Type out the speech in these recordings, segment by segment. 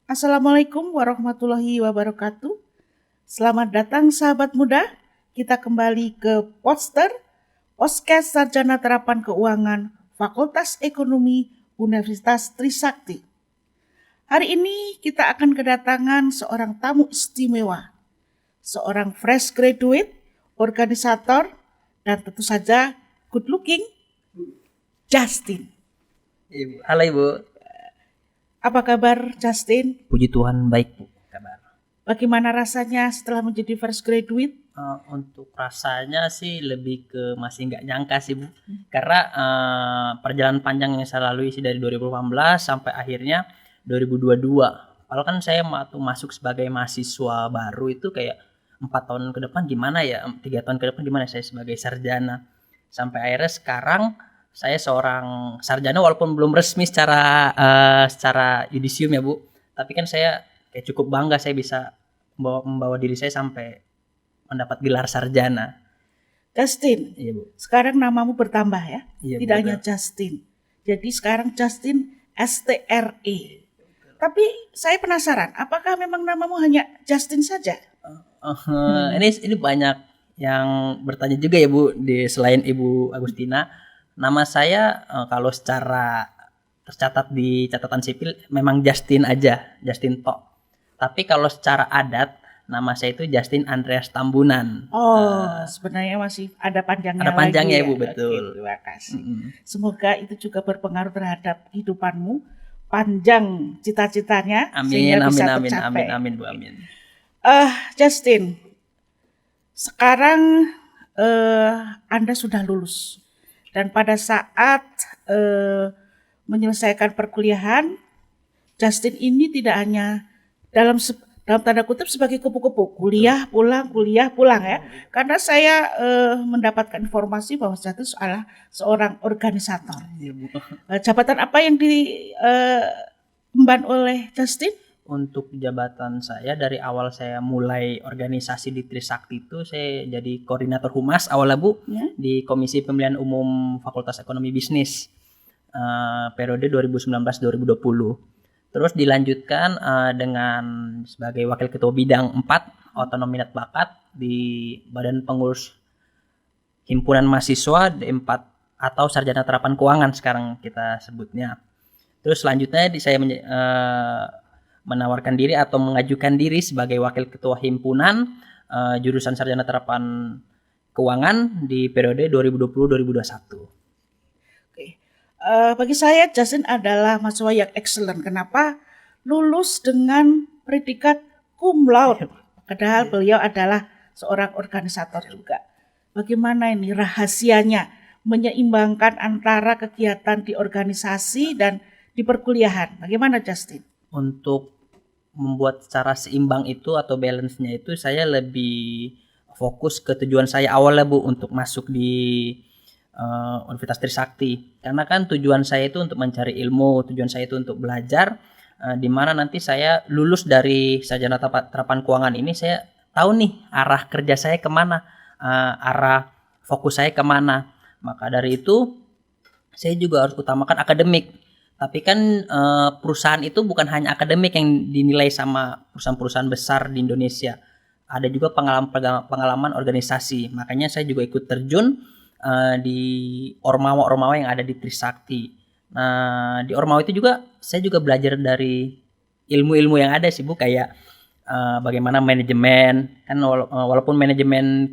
Assalamualaikum warahmatullahi wabarakatuh. Selamat datang sahabat muda. Kita kembali ke Podcast Sarjana Terapan Keuangan Fakultas Ekonomi Universitas Trisakti. Hari ini kita akan kedatangan seorang tamu istimewa, seorang fresh graduate, organisator, dan tentu saja good looking, Justin. Halo Ibu. Apa kabar Justin? Puji Tuhan baik Bu kabar. Bagaimana rasanya setelah menjadi fresh graduate? Untuk rasanya sih lebih ke masih nggak nyangka sih Bu. Karena perjalanan panjang yang saya lalui sih dari 2018 sampai akhirnya 2022. Kalau kan saya masuk sebagai mahasiswa baru itu kayak 4 tahun ke depan gimana ya, 3 tahun ke depan gimana saya sebagai sarjana. Sampai akhirnya sekarang saya seorang sarjana walaupun belum resmi secara yudisium ya Bu. Tapi kan saya kayak cukup bangga saya bisa membawa diri saya sampai mendapat gelar sarjana. Justin, Iya Bu. sekarang namamu bertambah ya, Iya, tidak betul. hanya Justin. Jadi sekarang Justin STRE. Tapi saya penasaran, apakah memang namamu hanya Justin saja? Ini banyak yang bertanya juga ya Bu, selain Ibu Agustina. Nama saya kalau secara tercatat di catatan sipil memang Justin aja, Justin Tok. Tapi kalau secara adat nama saya itu Justin Andreas Tambunan. Sebenarnya masih ada panjangnya Ada panjangnya lagi Ibu, ya? betul. Oke, terima kasih. Semoga itu juga berpengaruh terhadap kehidupanmu, panjang cita-citanya Amin, sehingga bisa amin, tercapai. amin Bu, amin. Justin, sekarang Anda sudah lulus dan pada saat menyelesaikan perkuliahan, Justin ini tidak hanya dalam tanda kutip sebagai kupu-kupu, kuliah pulang ya. Karena saya mendapatkan informasi bahwa Justin adalah seorang organisator. Iya Bu. Jabatan apa yang diemban oleh Justin? Untuk jabatan saya dari awal saya mulai organisasi di Trisakti itu saya jadi koordinator humas awalnya Bu Ya. di Komisi Pemilihan Umum Fakultas Ekonomi Bisnis periode 2019-2020. Terus dilanjutkan dengan sebagai wakil ketua bidang 4 otonom minat bakat di Badan Pengurus Himpunan Mahasiswa D4 atau Sarjana Terapan Keuangan sekarang kita sebutnya. Terus selanjutnya saya menawarkan diri atau mengajukan diri sebagai wakil ketua himpunan jurusan Sarjana Terapan Keuangan di periode 2020-2021. Bagi saya Justin adalah mahasiswa yang excellent. Kenapa? Lulus dengan predikat cum laude. Padahal beliau adalah seorang organisator juga. Bagaimana ini rahasianya menyeimbangkan antara kegiatan di organisasi dan di perkuliahan? Bagaimana Justin? Untuk membuat secara seimbang itu atau balance-nya itu saya lebih fokus ke tujuan saya awalnya Bu untuk masuk di Universitas Trisakti. Karena kan tujuan saya itu untuk mencari ilmu, tujuan saya itu untuk belajar, di mana nanti saya lulus dari Sarjana Terapan Keuangan ini saya tahu nih arah kerja saya kemana, arah fokus saya kemana. Maka dari itu saya juga harus utamakan akademik. Tapi kan perusahaan itu bukan hanya akademik yang dinilai sama perusahaan-perusahaan besar di Indonesia. Ada juga pengalaman organisasi. Makanya saya juga ikut terjun di ormawa-ormawa yang ada di Trisakti. Nah, di ormawa itu juga saya juga belajar dari ilmu-ilmu yang ada sih Bu, kayak bagaimana manajemen. Kan walaupun manajemen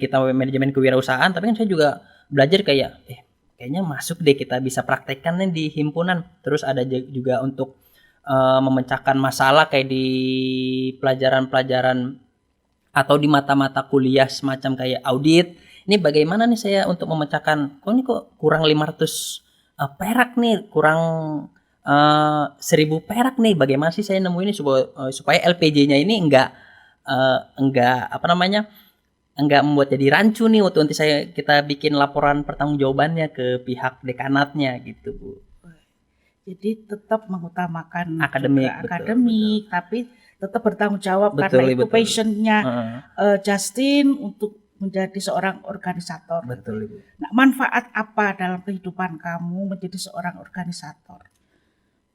kewirausahaan, tapi kan saya juga belajar kayak kayaknya masuk deh kita bisa praktekkan nih di himpunan. Terus ada juga untuk memecahkan masalah kayak di pelajaran-pelajaran atau di mata-mata kuliah semacam kayak audit. Ini bagaimana nih saya untuk memecahkan, kok kurang 500 perak nih, kurang 1000 perak nih. Bagaimana sih saya nemu ini supaya LPJ-nya ini enggak membuat jadi rancu nih waktu nanti kita bikin laporan pertanggungjawabannya ke pihak dekanatnya gitu Bu. Jadi tetap mengutamakan akademik, tapi tetap bertanggung jawab betul, karena itu betul. passionnya Justin untuk menjadi seorang organisator. Betul Ibu. Nah, manfaat apa dalam kehidupan kamu menjadi seorang organisator?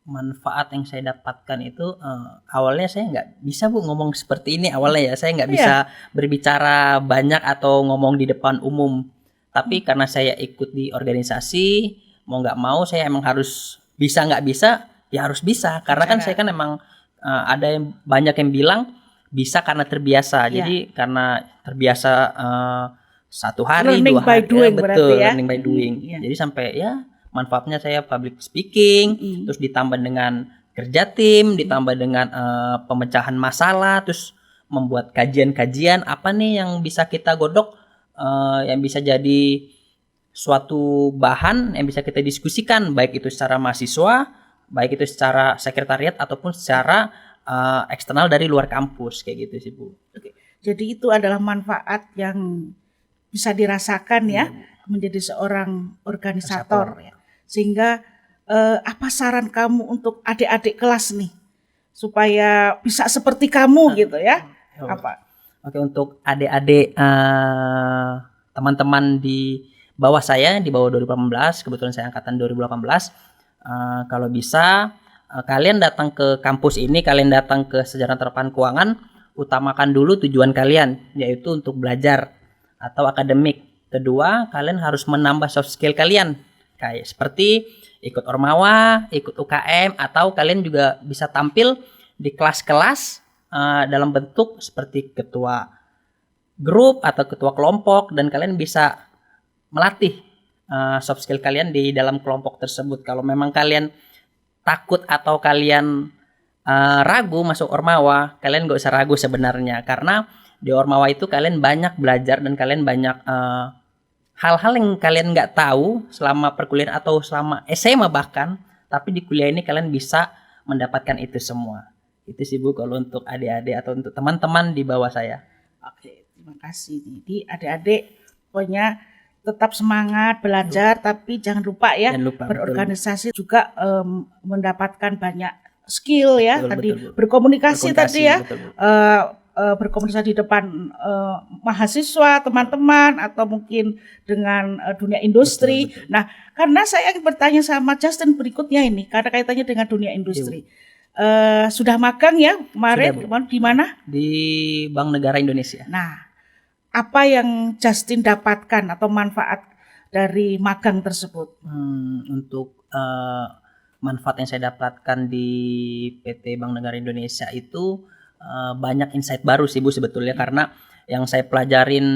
Manfaat yang saya dapatkan itu awalnya saya nggak bisa Bu ngomong seperti ini awalnya ya, saya nggak Iya. bisa berbicara banyak atau ngomong di depan umum, tapi karena saya ikut di organisasi mau nggak mau saya emang harus bisa, nggak bisa ya harus bisa, karena kan Bicara. saya kan emang ada yang banyak yang bilang bisa karena terbiasa. Iya. Jadi karena terbiasa satu hari Learning 2 by hari doing betul, berarti ya. learning by doing. Iya. Jadi sampai ya manfaatnya saya public speaking, terus ditambah dengan kerja tim, ditambah dengan pemecahan masalah, terus membuat kajian-kajian apa nih yang bisa kita godok, yang bisa jadi suatu bahan yang bisa kita diskusikan, baik itu secara mahasiswa, baik itu secara sekretariat ataupun secara eksternal dari luar kampus kayak gitu sih Bu. Oke. Jadi itu adalah manfaat yang bisa dirasakan ya menjadi seorang organisator ya. Sehingga apa saran kamu untuk adik-adik kelas nih supaya bisa seperti kamu gitu ya? Apa? Oke, untuk adik-adik teman-teman di bawah saya, di bawah 2018, kebetulan saya angkatan 2018, kalau bisa kalian datang ke kampus ini, kalian datang ke Sejarah Terapan Keuangan, utamakan dulu tujuan kalian, yaitu untuk belajar atau akademik. Kedua, kalian harus menambah soft skill kalian, kayak seperti ikut Ormawa, ikut UKM, atau kalian juga bisa tampil di kelas-kelas dalam bentuk seperti ketua grup atau ketua kelompok, dan kalian bisa melatih soft skill kalian di dalam kelompok tersebut. Kalau memang kalian takut atau kalian ragu masuk Ormawa, kalian gak usah ragu sebenarnya, karena di Ormawa itu kalian banyak belajar dan kalian banyak hal-hal yang kalian nggak tahu selama perkuliahan atau selama SMA bahkan, tapi di kuliah ini kalian bisa mendapatkan itu semua. Itu sih Bu kalau untuk adik-adik atau untuk teman-teman di bawah saya. Oke, terima kasih. Jadi adik-adik pokoknya tetap semangat belajar, tapi jangan lupa ya Jangan lupa, berorganisasi juga mendapatkan banyak skill ya. Betul, Tadi betul, Bu. berkomunikasi tadi ya. betul, Bu. Berkomunikasi di depan mahasiswa, teman-teman, atau mungkin dengan dunia industri. Betul. Nah, karena saya ingin bertanya sama Justin berikutnya ini, karena kaitannya dengan dunia industri. Sudah magang ya kemarin, Sudah, Bu. di mana? Di Bank Negara Indonesia. Nah, apa yang Justin dapatkan atau manfaat dari magang tersebut? Untuk manfaat yang saya dapatkan di PT Bank Negara Indonesia itu banyak insight baru sih Bu sebetulnya, karena yang saya pelajarin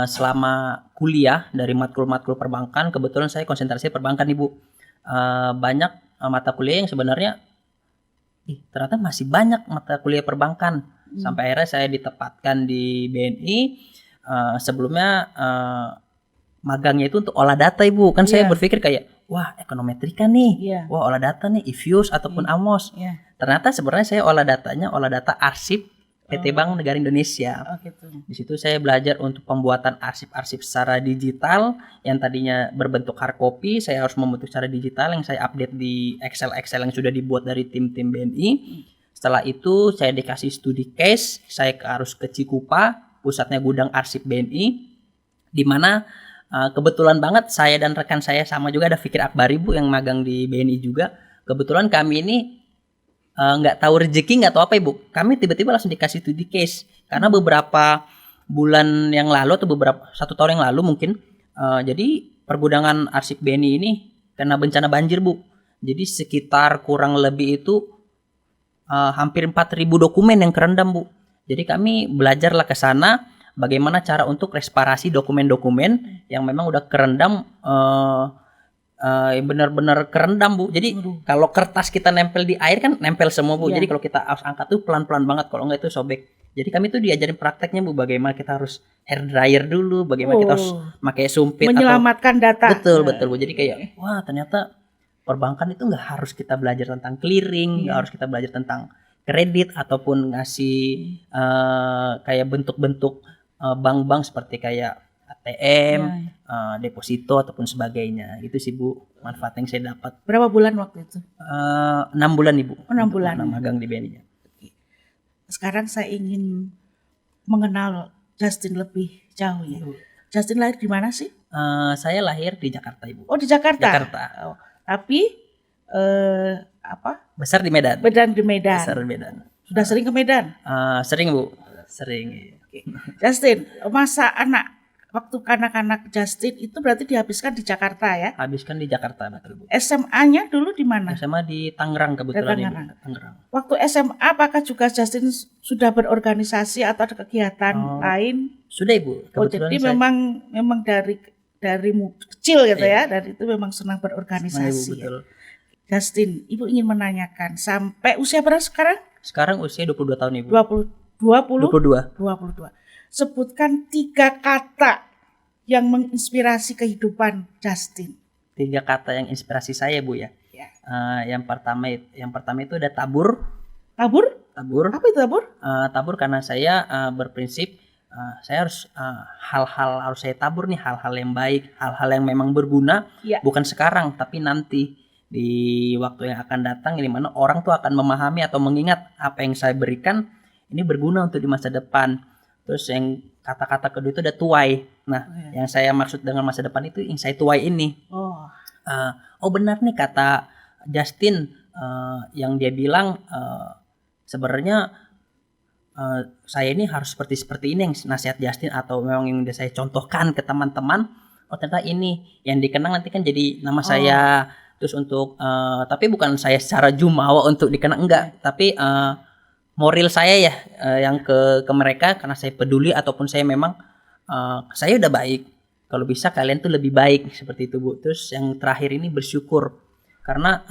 selama kuliah dari matkul-matkul perbankan, kebetulan saya konsentrasi perbankan Ibu. Banyak mata kuliah yang sebenarnya ternyata masih banyak mata kuliah perbankan. Sampai akhirnya saya ditempatkan di BNI. Sebelumnya magangnya itu untuk olah data Ibu. Kan saya berpikir kayak, wah ekonometrika nih, wah olah data nih, IFIUS ataupun AMOS. Ternyata sebenarnya saya olah data arsip PT Bank Negara Indonesia. Di situ saya belajar untuk pembuatan arsip-arsip secara digital yang tadinya berbentuk hard copy, saya harus membentuk secara digital yang saya update di Excel yang sudah dibuat dari tim-tim BNI. Setelah itu saya dikasih studi case, saya harus ke Cikupa, pusatnya gudang arsip BNI, di mana kebetulan banget saya dan rekan saya sama juga ada Fikir Akbari Bu yang magang di BNI juga. Kebetulan kami ini nggak tahu rezeki nggak tahu apa Ibu, kami tiba-tiba langsung dikasih studi case karena beberapa bulan yang lalu atau satu tahun yang lalu mungkin, jadi pergudangan arsip BNI ini kena bencana banjir Bu. Jadi sekitar kurang lebih itu hampir 4.000 dokumen yang kerendam Bu. Jadi kami belajarlah ke sana bagaimana cara untuk resparasi dokumen-dokumen yang memang udah kerendam, benar-benar kerendam Bu. Jadi kalau kertas kita nempel di air kan nempel semua Bu. Jadi kalau kita harus angkat tuh pelan-pelan banget, kalau enggak itu sobek. Jadi kami tuh diajarin prakteknya Bu, bagaimana kita harus hair dryer dulu, bagaimana kita harus pakai sumpit menyelamatkan data. Betul Bu. Jadi kayak wah ternyata perbankan itu nggak harus kita belajar tentang clearing, nggak harus kita belajar tentang kredit ataupun ngasih kayak bentuk-bentuk bank-bank seperti kayak ATM, deposito ataupun sebagainya. Itu sih Bu manfaat yang saya dapat. Berapa bulan waktu itu? 6 bulan Ibu. 6 bulan. Magang di BNI. Sekarang saya ingin mengenal Justin lebih jauh ya. Justin lahir di mana sih? Saya lahir di Jakarta, Ibu. Oh, di Jakarta. Jakarta. Oh, tapi Besar di Medan. Medan di Medan. Besar di Medan. Sudah sering ke Medan? Sering, Bu. Sering. Oke. Justin, masa waktu kanak-kanak Justin itu berarti dihabiskan di Jakarta ya? Habiskan di Jakarta, betul, Bu. SMA-nya dulu di mana? SMA di Tangerang kebetulan, Di Ibu. Tangerang. Tangerang. Waktu SMA apakah juga Justin sudah berorganisasi atau ada kegiatan lain? Sudah, Ibu. Oh, jadi memang dari kecil gitu ya, dari itu memang senang Ibu, berorganisasi. betul. Justin, Ibu ingin menanyakan sampai usia berapa sekarang? Sekarang usia 22 tahun, Ibu. 22. 22. Sebutkan 3 kata yang menginspirasi kehidupan Justin. 3 kata yang inspirasi saya, Bu ya. Ya. Yang pertama itu ada tabur. Tabur? Tabur. Apa itu tabur? Tabur karena saya berprinsip saya harus hal-hal harus saya tabur nih, hal-hal yang baik, hal-hal yang memang berguna, Ya. bukan sekarang tapi nanti di waktu yang akan datang, di mana orang tuh akan memahami atau mengingat apa yang saya berikan ini berguna untuk di masa depan. Terus yang kata-kata kedua itu ada tuai. Nah, yang saya maksud dengan masa depan itu yang saya tuai ini. Oh benar nih kata Justin yang dia bilang sebenarnya saya ini harus seperti ini yang nasihat Justin atau memang yang udah saya contohkan ke teman-teman. Oh ternyata ini yang dikenang nanti kan jadi nama saya. Terus untuk tapi bukan saya secara jumawa untuk dikenang, enggak, tapi moral saya ya yang ke mereka karena saya peduli ataupun saya memang saya udah baik. Kalau bisa kalian tuh lebih baik seperti itu, Bu. Terus yang terakhir ini bersyukur karena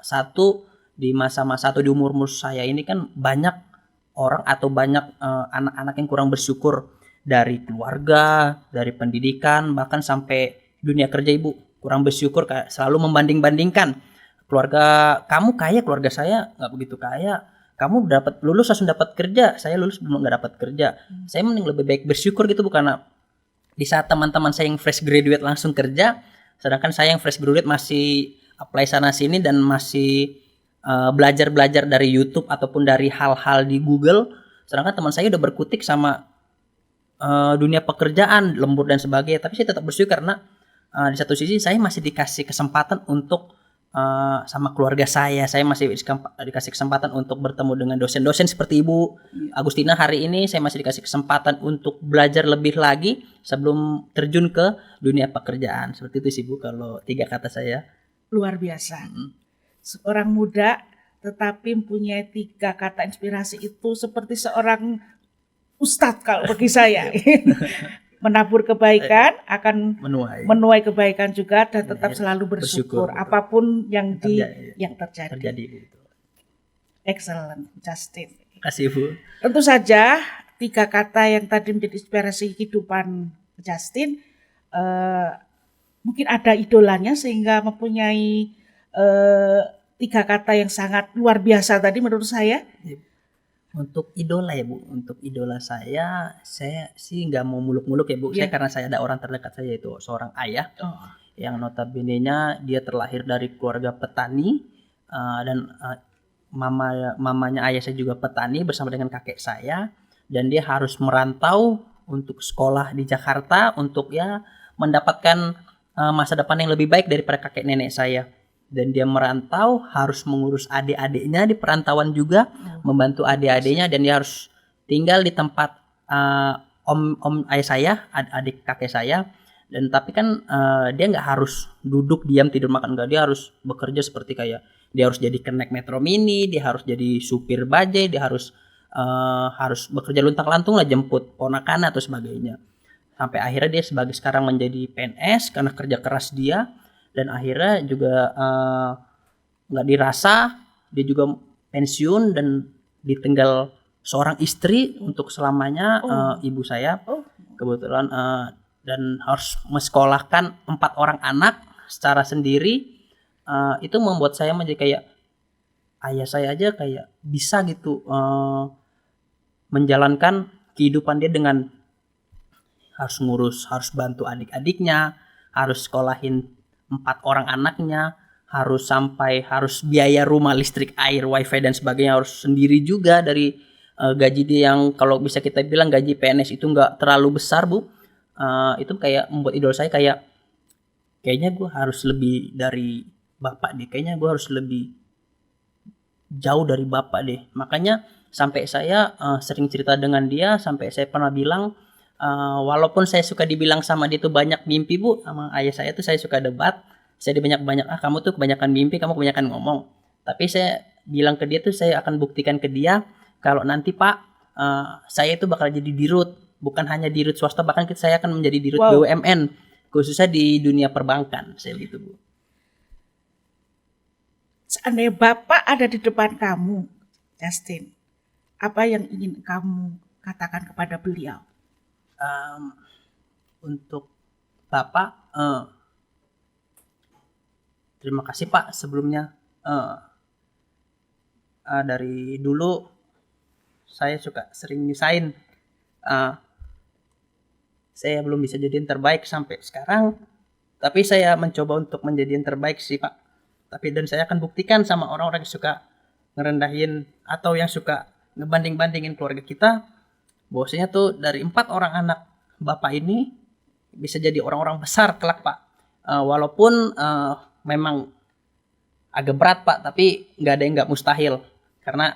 satu di masa-masa atau di umur saya ini kan banyak orang atau banyak anak-anak yang kurang bersyukur dari keluarga, dari pendidikan, bahkan sampai dunia kerja, Ibu. Kurang bersyukur, kayak selalu membanding-bandingkan. Keluarga kamu kaya, keluarga saya nggak begitu kaya. Kamu lulus langsung dapat kerja, saya lulus belum nggak dapat kerja. Saya mending lebih baik bersyukur gitu, bukan di saat teman-teman saya yang fresh graduate langsung kerja, sedangkan saya yang fresh graduate masih apply sana sini dan masih belajar dari YouTube ataupun dari hal-hal di Google. Sedangkan teman saya udah berkutik sama dunia pekerjaan, lembur dan sebagainya. Tapi saya tetap bersyukur karena di satu sisi saya masih dikasih kesempatan untuk sama keluarga saya masih dikasih kesempatan untuk bertemu dengan dosen-dosen seperti Ibu Agustina hari ini. Saya masih dikasih kesempatan untuk belajar lebih lagi sebelum terjun ke dunia pekerjaan. Seperti itu sih, Bu, kalau 3 kata saya. Luar biasa. Seorang muda tetapi mempunyai 3 kata inspirasi itu seperti seorang ustadz kalau bagi saya. Menabur kebaikan akan menuai kebaikan juga dan tetap selalu bersyukur apapun yang terjadi. Excellent, Justin. Terima kasih, Bu. Tentu saja 3 kata yang tadi menjadi inspirasi kehidupan Justin, mungkin ada idolanya sehingga mempunyai 3 kata yang sangat luar biasa tadi menurut saya. Untuk idola ya, Bu, untuk idola saya sih nggak mau muluk-muluk ya, Bu. Saya karena saya ada orang terdekat saya itu seorang ayah yang notabene-nya dia terlahir dari keluarga petani dan mamanya ayah saya juga petani bersama dengan kakek saya, dan dia harus merantau untuk sekolah di Jakarta untuk ya mendapatkan masa depan yang lebih baik daripada kakek nenek saya. Dan dia merantau, harus mengurus adik-adiknya di perantauan juga, membantu adik-adiknya, dan dia harus tinggal di tempat om ayah saya, adik kakek saya. Dan tapi kan dia nggak harus duduk diam tidur makan, enggak, dia harus bekerja seperti kayak dia harus jadi kenek Metro Mini, dia harus jadi supir bajai, dia harus bekerja luntang-lantung lah jemput ponakan atau sebagainya. Sampai akhirnya dia sekarang menjadi PNS karena kerja keras dia. Dan akhirnya juga nggak dirasa dia juga pensiun dan ditinggal seorang istri untuk selamanya, ibu saya kebetulan, dan harus mensekolahkan 4 orang anak secara sendiri. Itu membuat saya menjadi kayak ayah saya aja kayak bisa gitu menjalankan kehidupan dia dengan harus bantu adik-adiknya, harus sekolahin 4 orang anaknya, harus biaya rumah, listrik, air, wifi dan sebagainya harus sendiri juga dari gaji dia yang kalau bisa kita bilang gaji PNS itu nggak terlalu besar Bu. Itu kayak membuat idol saya kayak kayaknya gue harus lebih dari bapak deh, kayaknya gue harus lebih jauh dari bapak deh. Makanya sampai saya sering cerita dengan dia, sampai saya pernah bilang walaupun saya suka dibilang sama dia tuh banyak mimpi Bu, sama ayah saya tuh saya suka debat, saya dibanyak-banyak kamu tuh kebanyakan mimpi, kamu kebanyakan ngomong. Tapi saya bilang ke dia tuh saya akan buktikan ke dia kalau nanti Pak saya itu bakal jadi dirut, bukan hanya dirut swasta, bahkan saya akan menjadi dirut Wow. BUMN khususnya di dunia perbankan, saya gitu Bu. Seandainya Bapak ada di depan kamu, Justin, apa yang ingin kamu katakan kepada beliau? Untuk Bapak terima kasih Pak sebelumnya. Dari dulu saya suka sering nyusahin. Saya belum bisa jadi yang terbaik sampai sekarang, tapi saya mencoba untuk menjadi yang terbaik sih Pak. Tapi dan saya akan buktikan sama orang-orang yang suka ngerendahin atau yang suka ngebanding-bandingin keluarga kita, bahwasanya tuh dari 4 orang anak Bapak ini bisa jadi orang-orang besar kelak Pak. Walaupun memang agak berat Pak, tapi nggak ada yang nggak mustahil. Karena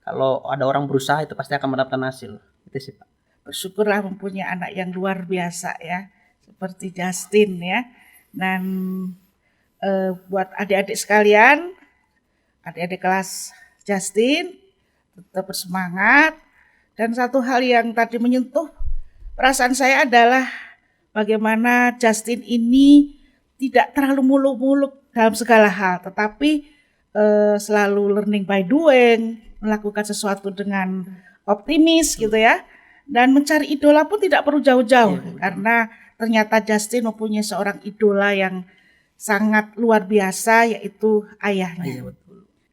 kalau ada orang berusaha itu pasti akan mendapatkan hasil. Itu sih Pak. Bersyukurlah mempunyai anak yang luar biasa ya, seperti Justin ya. Dan buat adik-adik sekalian, adik-adik kelas Justin, tetap bersemangat. Dan satu hal yang tadi menyentuh perasaan saya adalah bagaimana Justin ini tidak terlalu muluk-muluk dalam segala hal, tetapi selalu learning by doing, melakukan sesuatu dengan optimis gitu ya. Dan mencari idola pun tidak perlu jauh-jauh, karena ternyata Justin mempunyai seorang idola yang sangat luar biasa, yaitu ayahnya.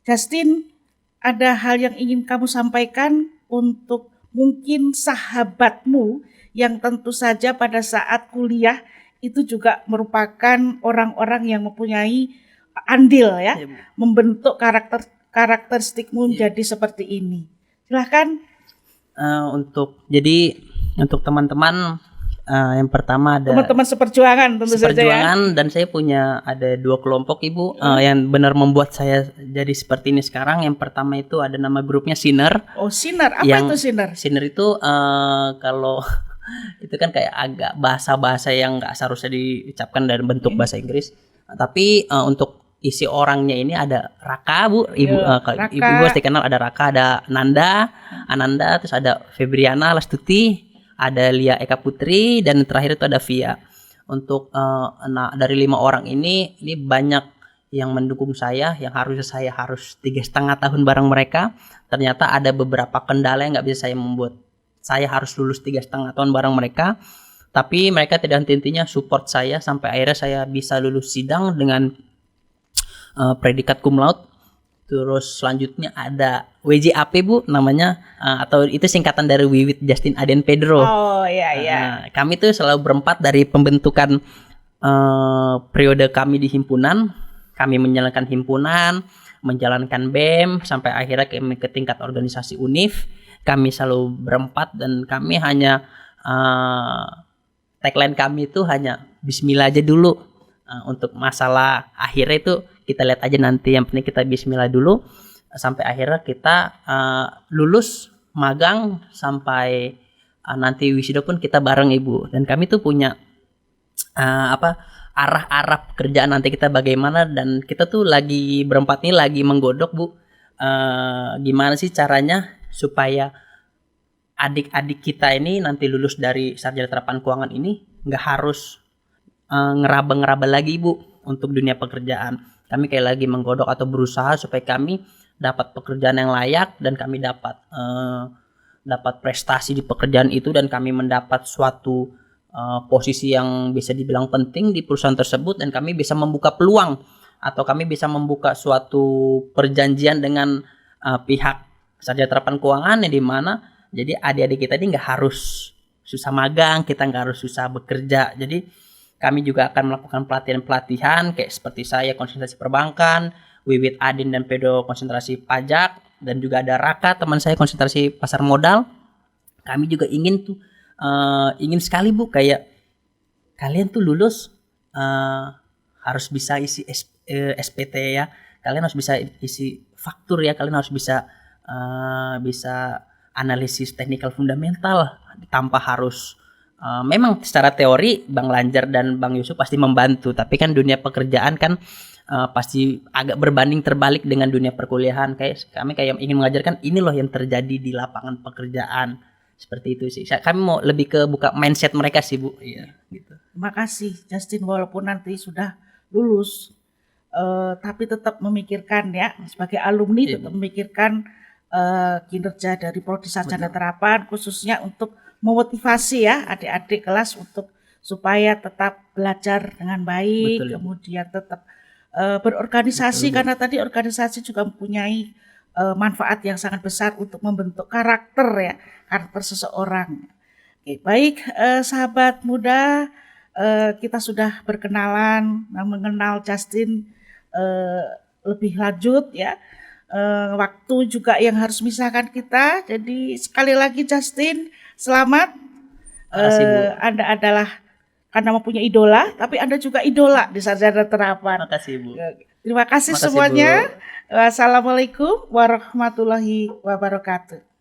Justin, ada hal yang ingin kamu sampaikan untuk mungkin sahabatmu yang tentu saja pada saat kuliah itu juga merupakan orang-orang yang mempunyai andil ya, membentuk karakteristikmu menjadi seperti ini. Silahkan. Untuk teman-teman yang pertama ada Teman-teman seperjuangan tentu saja ya. Dan saya punya ada 2 kelompok Ibu yang benar membuat saya jadi seperti ini sekarang. Yang pertama itu ada nama grupnya Sinner. Oh, Sinner, apa itu Sinner? Sinner itu kalau itu kan kayak agak bahasa-bahasa yang nggak seharusnya diucapkan dalam bentuk bahasa Inggris. Tapi untuk isi orangnya ini ada Raka Bu, Ibu Ibu pasti kenal, ada Raka, ada Ananda, terus ada Febriana Lastuti, ada Lia Eka Putri, dan terakhir itu ada Via. Untuk dari 5 orang ini banyak yang mendukung saya, yang harusnya saya harus 3,5 tahun bareng mereka. Ternyata ada beberapa kendala yang nggak bisa saya membuat saya harus lulus 3,5 tahun bareng mereka. Tapi mereka tidak henti-hentinya support saya sampai akhirnya saya bisa lulus sidang dengan predikat cum laude. Terus selanjutnya ada WJAP Bu namanya, atau itu singkatan dari Wiwit Justin Aden Pedro. Oh iya iya. Kami tuh selalu berempat dari pembentukan periode kami di himpunan. Kami menjalankan himpunan, menjalankan BEM sampai akhirnya kami ke tingkat organisasi UNIF. Kami selalu berempat dan kami hanya tagline kami itu hanya Bismillah aja dulu. Untuk masalah akhirnya itu kita lihat aja nanti, yang penting kita Bismillah dulu sampai akhirnya kita lulus magang sampai nanti wisuda pun kita bareng Ibu. Dan kami tuh punya arah-arah pekerjaan nanti kita bagaimana, dan kita tuh lagi berempat ini lagi menggodok Bu, gimana sih caranya supaya adik-adik kita ini nanti lulus dari sarjana terapan keuangan ini nggak harus ngeraba-ngeraba lagi Bu untuk dunia pekerjaan. Kami kayak lagi menggodok atau berusaha supaya kami dapat pekerjaan yang layak dan kami dapat prestasi di pekerjaan itu, dan kami mendapat suatu posisi yang bisa dibilang penting di perusahaan tersebut, dan kami bisa membuka peluang atau kami bisa membuka suatu perjanjian dengan pihak sarjana terapan keuangan, yang dimana jadi adik-adik kita ini nggak harus susah magang, kita nggak harus susah bekerja. Jadi kami juga akan melakukan pelatihan-pelatihan kayak seperti saya konsentrasi perbankan, Wiwit Adin dan Pedro konsentrasi pajak, dan juga ada Raka teman saya konsentrasi pasar modal. Kami juga ingin ingin sekali Bu, kayak kalian tuh lulus harus bisa isi SPT ya, kalian harus bisa isi faktur ya, kalian harus bisa bisa analisis teknikal fundamental tanpa harus memang secara teori Bang Lanjar dan Bang Yusuf pasti membantu, tapi kan dunia pekerjaan kan pasti agak berbanding terbalik dengan dunia perkuliahan. Kami kayak ingin mengajarkan ini loh yang terjadi di lapangan pekerjaan, seperti itu sih. Kami mau lebih ke buka mindset mereka sih Bu. Iya gitu. Terima kasih Justin, walaupun nanti sudah lulus tapi tetap memikirkan ya, sebagai alumni tetap memikirkan kinerja dari Prodi Sarjana Terapan, khususnya untuk memotivasi ya adik-adik kelas untuk supaya tetap belajar dengan baik. Betul, kemudian tetap berorganisasi. Betul, karena tadi organisasi juga mempunyai manfaat yang sangat besar untuk membentuk karakter seseorang. Oke, baik sahabat muda, kita sudah berkenalan, mengenal Justin lebih lanjut ya. Waktu juga yang harus memisahkan kita. Jadi sekali lagi Justin, selamat. Anda adalah, karena mempunyai idola, tapi Anda juga idola di Sarjana Terapan. Terima kasih Bu. Terima kasih semuanya. Wassalamualaikum warahmatullahi wabarakatuh.